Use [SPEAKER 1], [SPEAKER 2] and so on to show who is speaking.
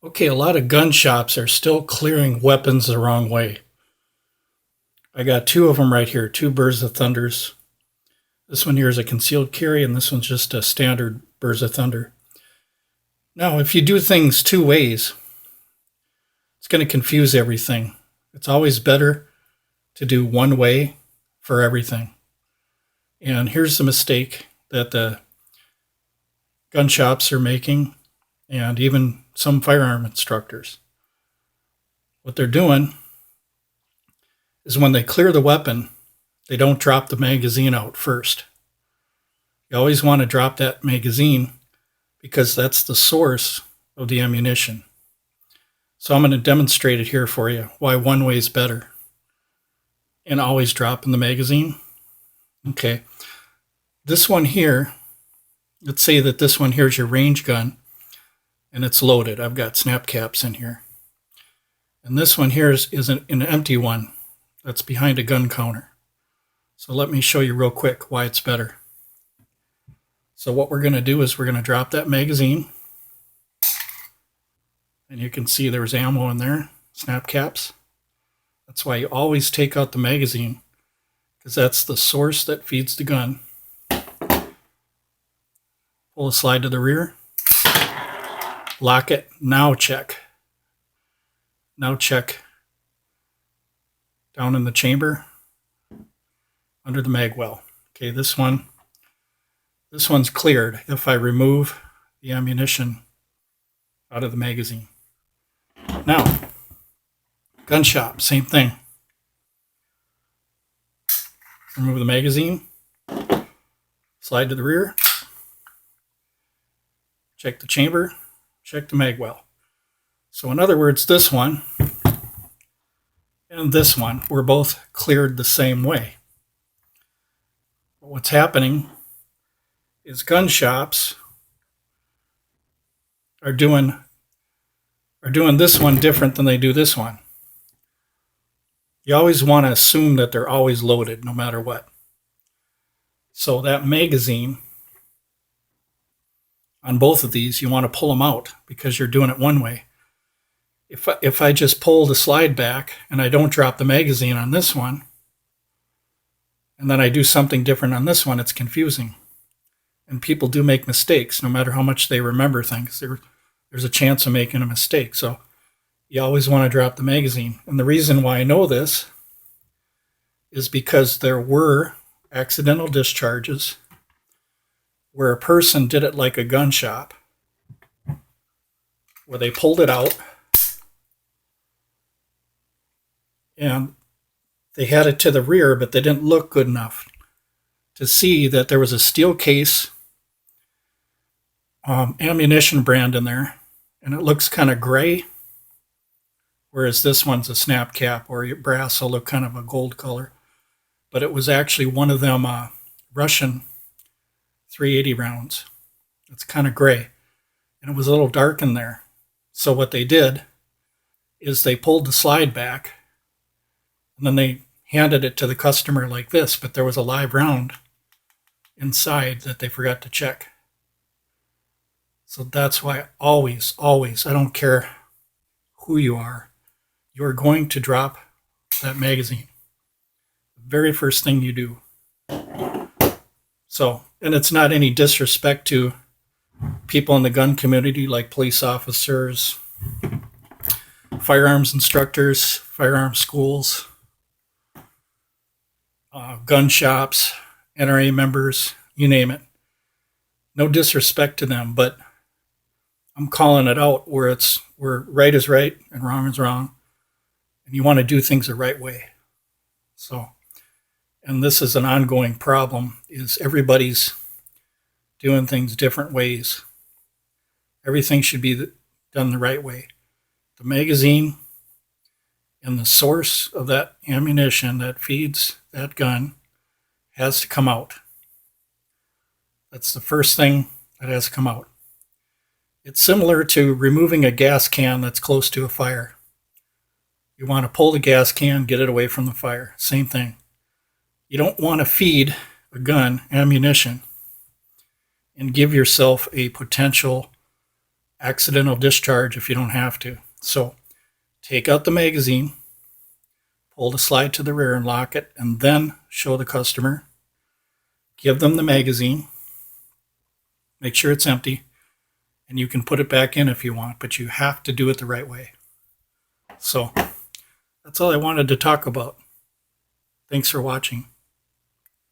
[SPEAKER 1] Okay, a lot of gun shops are still clearing weapons the wrong way. I got two of them right here, two Birds of Thunders. This one here is a concealed carry, and this one's just a standard Birds of Thunder. Now, if you do things two ways, it's going to confuse everything. It's always better to do one way for everything. And here's the mistake that the gun shops are making, and even some firearm instructors. What they're doing is when they clear the weapon, they don't drop the magazine out first. You always want to drop that magazine because that's the source of the ammunition. So I'm going to demonstrate it here for you, why one way is better. And always drop in the magazine. Okay. This one here, let's say that this one here is your range gun and it's loaded. I've got snap caps in here. And this one here is an empty one that's behind a gun counter. So let me show you real quick why it's better. So what we're going to do is we're going to drop that magazine. And you can see there's ammo in there, snap caps. That's why you always take out the magazine, because that's the source that feeds the gun. Pull the slide to the rear. Lock it. Now check. Now check down in the chamber under the mag well. Okay, this one's cleared if I remove the ammunition out of the magazine. Now, gun shop, same thing. Remove the magazine, slide to the rear, check the chamber, check the mag well. So in other words, this one and this one were both cleared the same way. But what's happening is gun shops are doing this one different than they do this one. You always want to assume that they're always loaded no matter what. So that magazine on both of these, you want to pull them out because you're doing it one way. If I just pull the slide back and I don't drop the magazine on this one, and then I do something different on this one, it's confusing. And people do make mistakes no matter how much they remember things. There's a chance of making a mistake. So you always want to drop the magazine. And the reason why I know this is because there were accidental discharges where a person did it like a gun shop, where they pulled it out and they had it to the rear, but they didn't look good enough to see that there was a steel case ammunition brand in there, and it looks kind of gray, whereas this one's a snap cap, or your brass will look kind of a gold color. But it was actually one of them Russian 380 rounds. It's kind of gray, and it was a little dark in there. So what they did is they pulled the slide back, and then they handed it to the customer like this, but there was a live round inside that they forgot to check. So that's why always, I don't care who you are, you're going to drop that magazine. The very first thing you do. So, and it's not any disrespect to people in the gun community like police officers, firearms instructors, firearm schools, gun shops, NRA members, you name it. No disrespect to them, but I'm calling it out where right is right and wrong is wrong, and you want to do things the right way. So, and this is an ongoing problem, is everybody's doing things different ways. Everything should be done the right way. The magazine and the source of that ammunition that feeds that gun has to come out. That's the first thing that has to come out. It's similar to removing a gas can that's close to a fire. You want to pull the gas can, get it away from the fire. Same thing. You don't want to feed a gun ammunition and give yourself a potential accidental discharge if you don't have to. So take out the magazine, pull the slide to the rear and lock it, and then show the customer. Give them the magazine. Make sure it's empty, and you can put it back in if you want, but you have to do it the right way. So that's all I wanted to talk about. Thanks for watching.